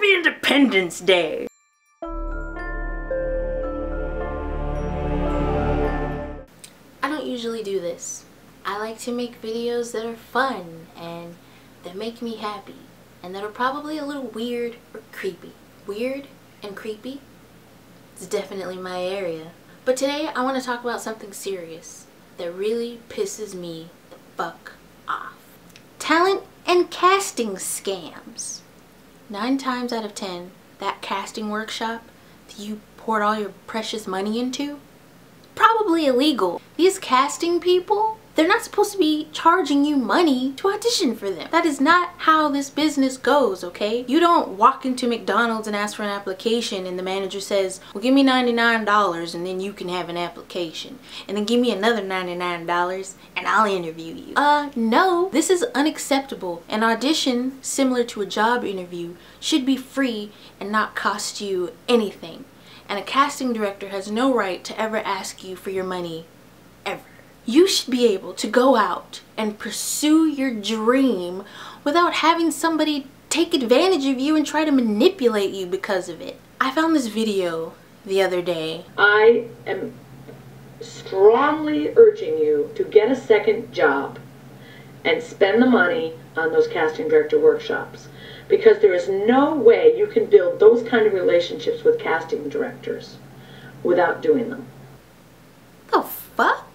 Happy Independence Day! I don't usually do this. I like to make videos that are fun and that make me happy and that are probably a little weird or creepy. Weird and creepy? It's definitely my area. But today I want to talk about something serious that really pisses me the fuck off. Talent and casting scams. 9 times out of 10, that casting workshop that you poured all your precious money into, probably illegal. These casting people, they're not supposed to be charging you money to audition for them. That is not how this business goes, okay? You don't walk into McDonald's and ask for an application and the manager says, well, give me $99 and then you can have an application. And then give me another $99 and I'll interview you. No, this is unacceptable. An audition, similar to a job interview, should be free and not cost you anything. And a casting director has no right to ever ask you for your money, ever. You should be able to go out and pursue your dream without having somebody take advantage of you and try to manipulate you because of it. I found this video the other day. I am strongly urging you to get a second job and spend the money on those casting director workshops, because there is no way you can build those kind of relationships with casting directors without doing them. The fuck?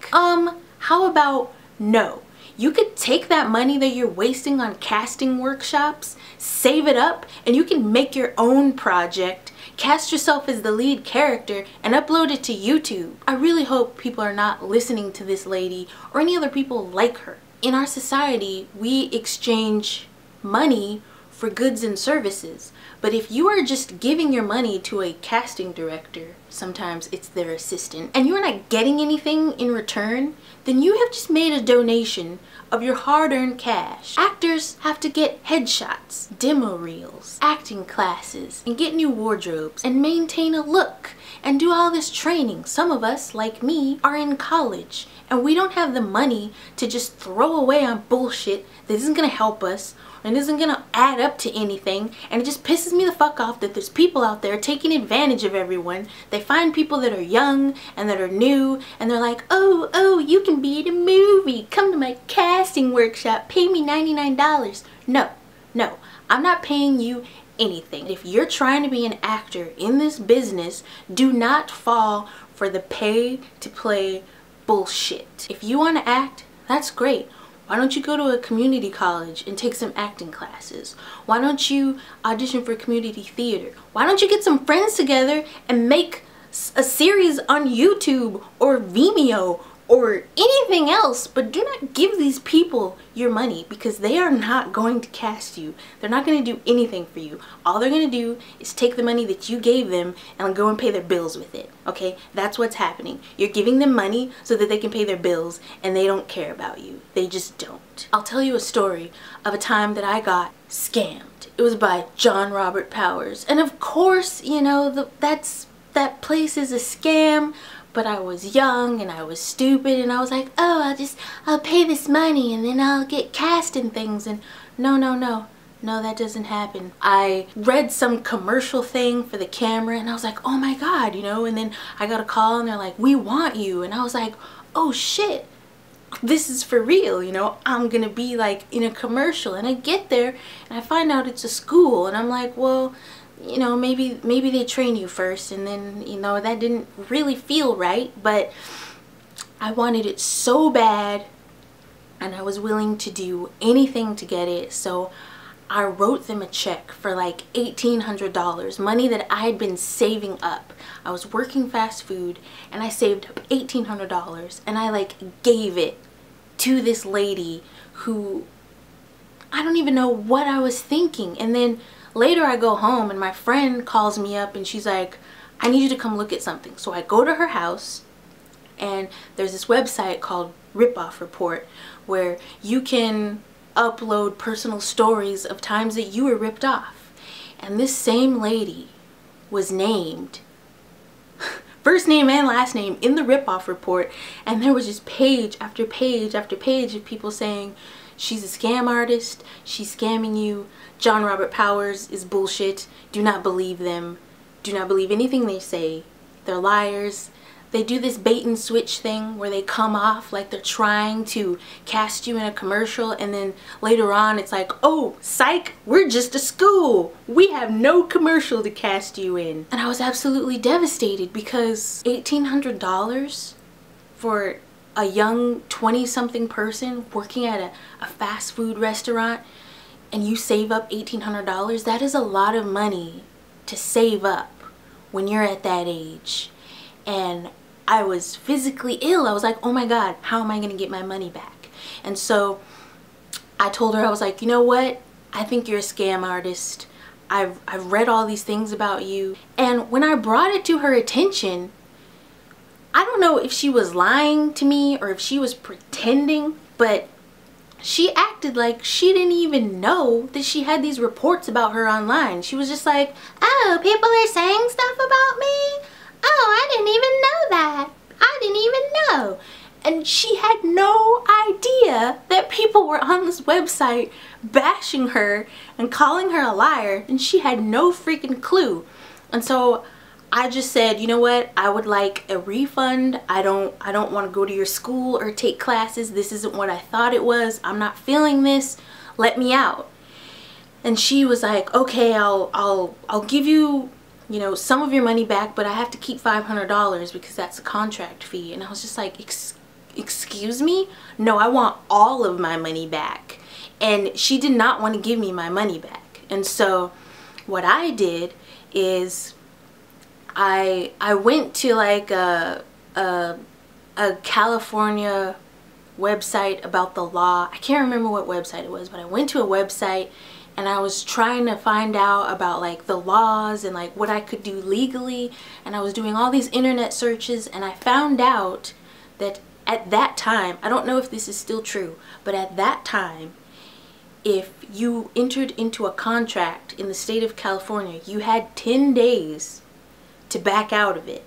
How about no? You could take that money that you're wasting on casting workshops, save it up, and you can make your own project, cast yourself as the lead character, and upload it to YouTube. I really hope people are not listening to this lady or any other people like her. In our society, we exchange money for goods and services. But if you are just giving your money to a casting director, sometimes it's their assistant, and you're not getting anything in return, then you have just made a donation of your hard-earned cash. Actors have to get headshots, demo reels, acting classes, and get new wardrobes, and maintain a look, and do all this training. Some of us, like me, are in college, and we don't have the money to just throw away on bullshit that isn't gonna help us and isn't gonna add up to anything. And it just pisses me the fuck off that there's people out there taking advantage of everyone. They find people that are young and that are new and they're like, oh, you can be in a movie, come to my casting workshop, pay me $99. No, I'm not paying you anything. If you're trying to be an actor in this business, do not fall for the pay to play bullshit. If you want to act, that's great. Why don't you go to a community college and take some acting classes? Why don't you audition for community theater? Why don't you get some friends together and make a series on YouTube or Vimeo or anything else? But do not give these people your money, because they are not going to cast you. They're not going to do anything for you. All they're going to do is take the money that you gave them and go and pay their bills with it. Okay? That's what's happening. You're giving them money so that they can pay their bills, and they don't care about you. They just don't. I'll tell you a story of a time that I got scammed. It was by John Robert Powers. And of course, you know, that place is a scam. But I was young and I was stupid and I was like, oh, I'll pay this money and then I'll get cast in things. And no, that doesn't happen. I read some commercial thing for the camera and I was like, oh my God, you know, and then I got a call and they're like, we want you. And I was like, oh shit, this is for real, you know, I'm gonna be like in a commercial. And I get there and I find out it's a school and I'm like, well, you know, maybe they train you first, and then, you know, that didn't really feel right, but I wanted it so bad and I was willing to do anything to get it. So I wrote them a check for like $1,800, money that I had been saving up. I was working fast food and I saved up $1,800 and I like gave it to this lady who, I don't even know what I was thinking. And then later I go home and my friend calls me up and she's like, I need you to come look at something. So I go to her house and there's this website called Ripoff Report where you can upload personal stories of times that you were ripped off. And this same lady was named first name and last name in the Ripoff Report, and there was just page after page after page of people saying, She's a scam artist. She's scamming you. John Robert Powers is bullshit. Do not believe them. Do not believe anything they say. They're liars. They do this bait and switch thing where they come off like they're trying to cast you in a commercial, and then later on it's like, oh, psych, we're just a school. We have no commercial to cast you in. And I was absolutely devastated because $1,800 for a young 20-something person working at a fast food restaurant, and you save up $1,800, that is a lot of money to save up when you're at that age. And I was physically ill. I was like, oh my God, how am I gonna get my money back? And so I told her, I was like, you know what? I think you're a scam artist. I've read all these things about you. And when I brought it to her attention, I don't know if she was lying to me or if she was pretending, but she acted like she didn't even know that she had these reports about her online. She was just like, oh, people are saying stuff about me? Oh, I didn't even know that. I didn't even know. And she had no idea that people were on this website bashing her and calling her a liar, and she had no freaking clue. And so I just said, you know what? I would like a refund. I don't want to go to your school or take classes. This isn't what I thought it was. I'm not feeling this. Let me out. And she was like, okay, I'll give you, you know, some of your money back, but I have to keep $500 because that's a contract fee. And I was just like, excuse me? No, I want all of my money back. And she did not want to give me my money back. And so what I did is I went to like a California website about the law. I can't remember what website it was, but I went to a website and I was trying to find out about like the laws and like what I could do legally, and I was doing all these internet searches, and I found out that at that time, I don't know if this is still true, but at that time, if you entered into a contract in the state of California, you had 10 days to back out of it.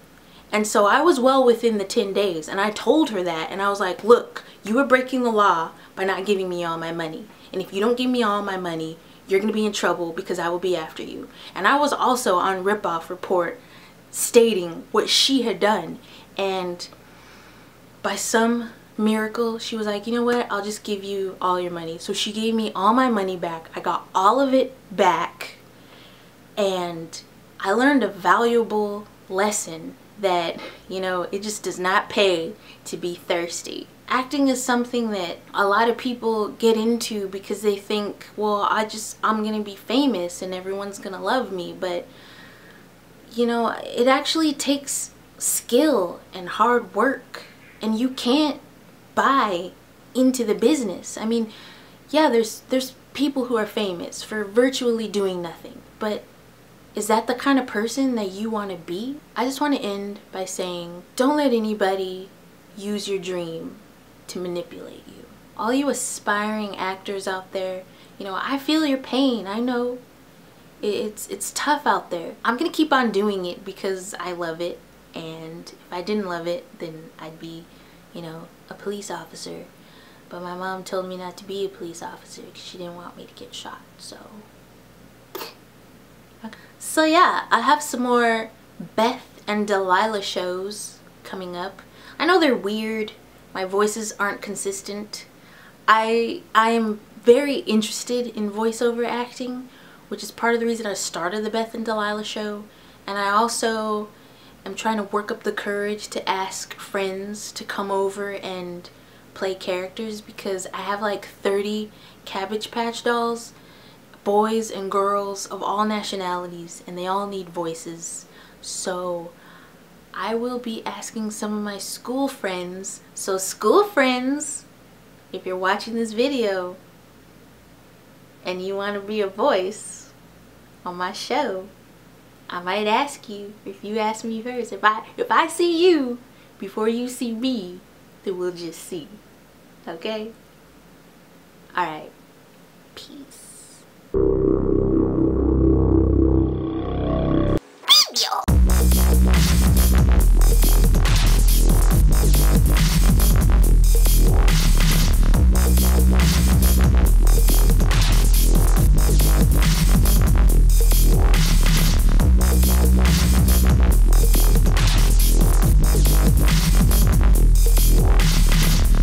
And so I was well within the 10 days, and I told her that, and I was like, look, you are breaking the law by not giving me all my money, and if you don't give me all my money, you're gonna be in trouble because I will be after you. And I was also on Ripoff Report stating what she had done, and by some miracle she was like, you know what, I'll just give you all your money. So she gave me all my money back. I got all of it back, and I learned a valuable lesson that, you know, it just does not pay to be thirsty. Acting is something that a lot of people get into because they think, well, I'm gonna be famous and everyone's gonna love me. But, you know, it actually takes skill and hard work, and you can't buy into the business. I mean, yeah, there's people who are famous for virtually doing nothing, but is that the kind of person that you want to be? I just want to end by saying, don't let anybody use your dream to manipulate you. All you aspiring actors out there, you know, I feel your pain. I know it's tough out there. I'm gonna keep on doing it because I love it, and if I didn't love it, then I'd be, you know, a police officer. But my mom told me not to be a police officer because she didn't want me to get shot. So yeah, I have some more Beth and Delilah shows coming up. I know they're weird. My voices aren't consistent. I am very interested in voiceover acting, which is part of the reason I started the Beth and Delilah show. And I also am trying to work up the courage to ask friends to come over and play characters, because I have like 30 Cabbage Patch dolls, boys and girls of all nationalities, and they all need voices. So I will be asking some of my school friends. So school friends, if you're watching this video and you want to be a voice on my show, I might ask you. If you ask me first, if I see you before you see me, then we'll just see. Okay? Alright. Peace.